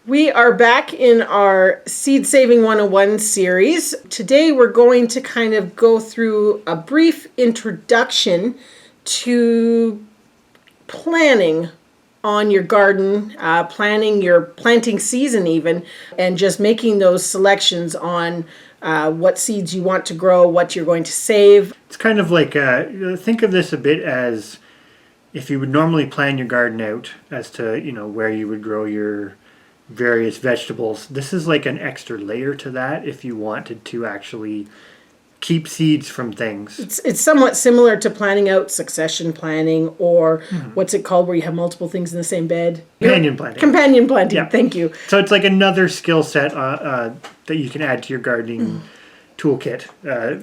We are back in our Seed Saving 101 series. Today we're going to kind of go through a brief introduction to planning on your garden, planning your planting season even, and just making those selections on what seeds you want to grow, what you're going to save. It's kind of like, think of this a bit as if you would normally plan your garden out as to, where you would grow your various vegetables. This is like an extra layer to that if you wanted to actually keep seeds from things. It's somewhat similar to planning out succession planning, or what's it called where you have multiple things in the same bed? Companion planting. Companion planting, Thank you. So it's like another skill set that you can add to your gardening toolkit.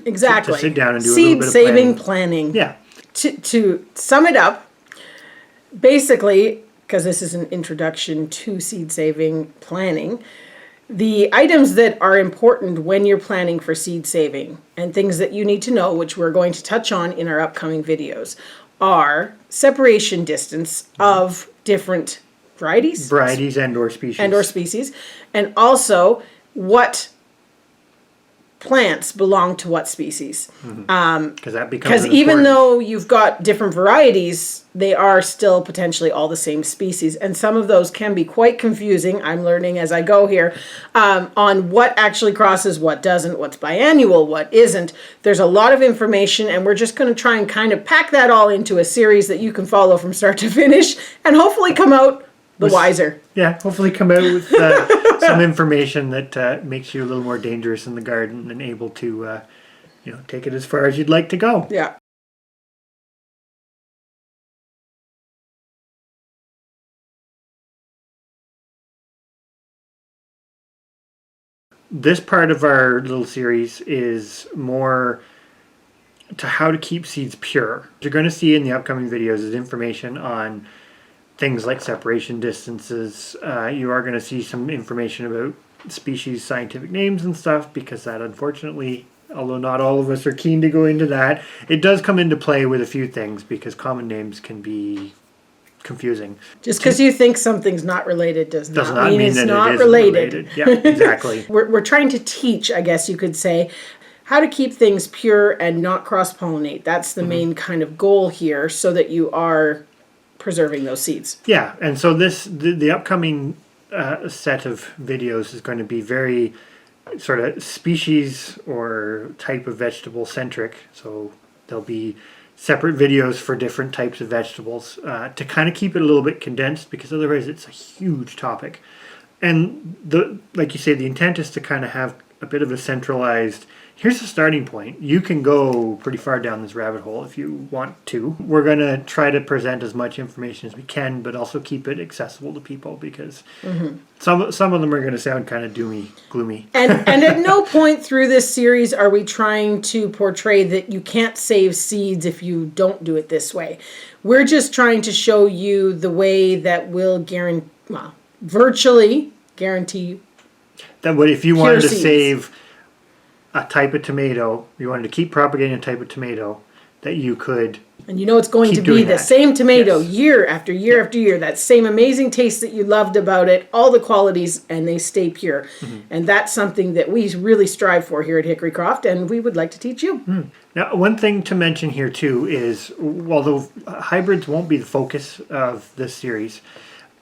Exactly. To sit down and do Seed a little bit of saving planning. Yeah. To sum it up, basically, because this is an introduction to seed saving planning, the items that are important when you're planning for seed saving and things that you need to know, which we're going to touch on in our upcoming videos, are separation distance of different varieties. Varieties and or species. And also what plants belong to what species. Because even though you've got different varieties, they are still potentially all the same species. And some of those can be quite confusing. I'm learning as I go here on what actually crosses, what doesn't, what's biannual, what isn't. There's a lot of information, and we're just going to try and kind of pack that all into a series that you can follow from start to finish and hopefully come out the wiser. Yeah, hopefully come out with some information that makes you a little more dangerous in the garden and able to, take it as far as you'd like to go. Yeah. This part of our little series is more to how to keep seeds pure. What you're going to see in the upcoming videos is information on things like separation distances. You are going to see some information about species, scientific names and stuff, because that unfortunately, although not all of us are keen to go into that, it does come into play with a few things because common names can be confusing. Just because you think something's not related does not mean it's that not it related. Yeah, exactly. We're trying to teach, I guess you could say, how to keep things pure and not cross-pollinate. That's the main kind of goal here, so that you are preserving those seeds. Yeah, and so the upcoming set of videos is going to be very sort of species or type of vegetable centric. So there'll be separate videos for different types of vegetables to kind of keep it a little bit condensed, because otherwise it's a huge topic. And like you say, the intent is to kind of have a bit of a centralized, here's the starting point. You can go pretty far down this rabbit hole if you want to. We're going to try to present as much information as we can, but also keep it accessible to people, because some of them are going to sound kind of gloomy. And at no point through this series are we trying to portray that you can't save seeds if you don't do it this way. We're just trying to show you the way that will virtually guarantee that if you wanted to seeds. save a type of tomato, you wanted to keep propagating a type of tomato, that you could. And it's going to be the same tomato year after year after year, that same amazing taste that you loved about it, all the qualities, and they stay pure. And that's something that we really strive for here at Hickorycroft, and we would like to teach you. Now, one thing to mention here too is, although hybrids won't be the focus of this series,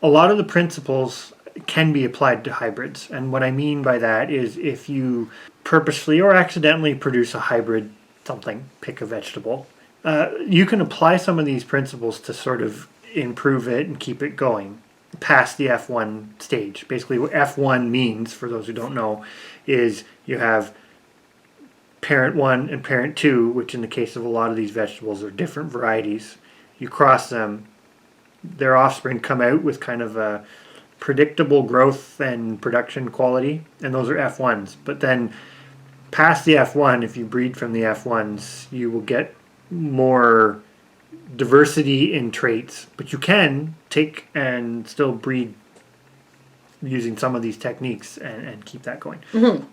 a lot of the principles can be applied to hybrids. And what I mean by that is, if you purposefully or accidentally produce a hybrid something, pick a vegetable, you can apply some of these principles to sort of improve it and keep it going past the F1 stage. Basically what F1 means, for those who don't know, is you have parent 1 and parent 2, which in the case of a lot of these vegetables are different varieties. You cross them, their offspring come out with kind of a predictable growth and production quality, and those are F1s. But then past the F1, if you breed from the F1s, you will get more diversity in traits, but you can take and still breed using some of these techniques and keep that going.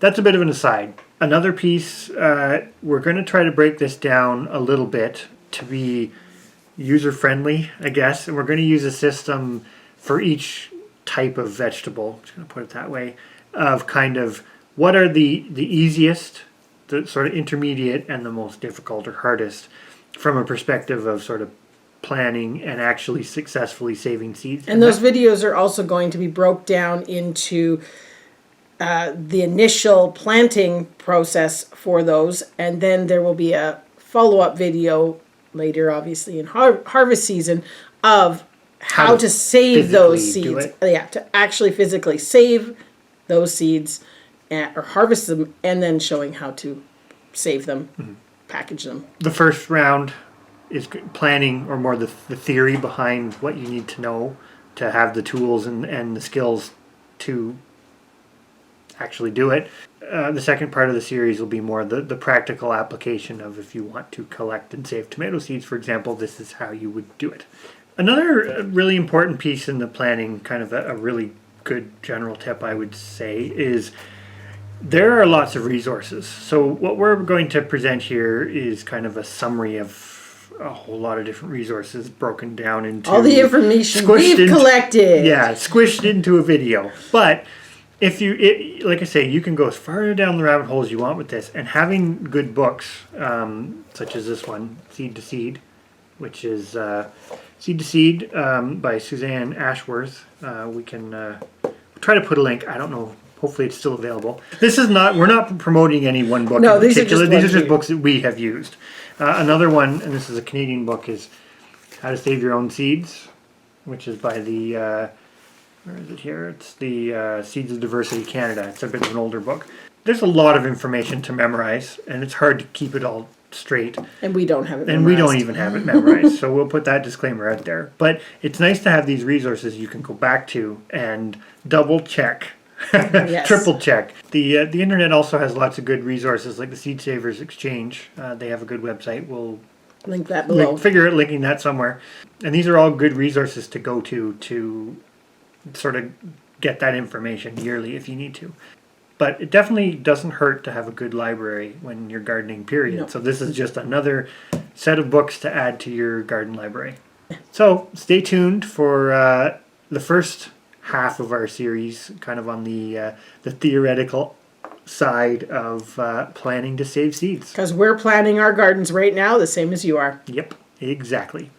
That's a bit of an aside. Another piece, we're going to try to break this down a little bit to be user-friendly, I guess, and we're going to use a system for each type of vegetable, I'm just going to put it that way, of kind of what are the easiest, the sort of intermediate, and the most difficult or hardest from a perspective of sort of planning and actually successfully saving seeds. And those videos are also going to be broke down into the initial planting process for those, and then there will be a follow-up video later, obviously in harvest season, of how to save those seeds. Yeah, to actually physically save those seeds or harvest them, and then showing how to save them, package them. The first round is planning, or more the theory behind what you need to know to have the tools and the skills to actually do it. The second part of the series will be more the practical application of if you want to collect and save tomato seeds, for example, this is how you would do it. Another really important piece in the planning, kind of a really good general tip I would say, is there are lots of resources. So what we're going to present here is kind of a summary of a whole lot of different resources broken down into all the information we've collected. Yeah, squished into a video. But if you, like I say, you can go as far down the rabbit hole as you want with this, and having good books, such as this one, Seed to Seed, which is Seed to Seed by Suzanne Ashworth. We can try to put a link. I don't know. Hopefully it's still available. This is not, we're not promoting any one book in particular. These are just books that we have used. Another one, and this is a Canadian book, is How to Save Your Own Seeds, which is by the, where is it here? It's the Seeds of Diversity Canada. It's a bit of an older book. There's a lot of information to memorize, and it's hard to keep it all straight. And we don't have it memorized. And we don't even have it memorized, so we'll put that disclaimer out there. But it's nice to have these resources you can go back to and double check. Yes. Triple check. The internet also has lots of good resources, like the Seed Savers Exchange. They have a good website. We'll link that below. Linking that somewhere. And these are all good resources to go to sort of get that information yearly if you need to. But it definitely doesn't hurt to have a good library when you're gardening, period. No. So this is just another set of books to add to your garden library. So stay tuned for the first half of our series, kind of on the theoretical side of planning to save seeds. Because we're planning our gardens right now the same as you are. Yep, exactly.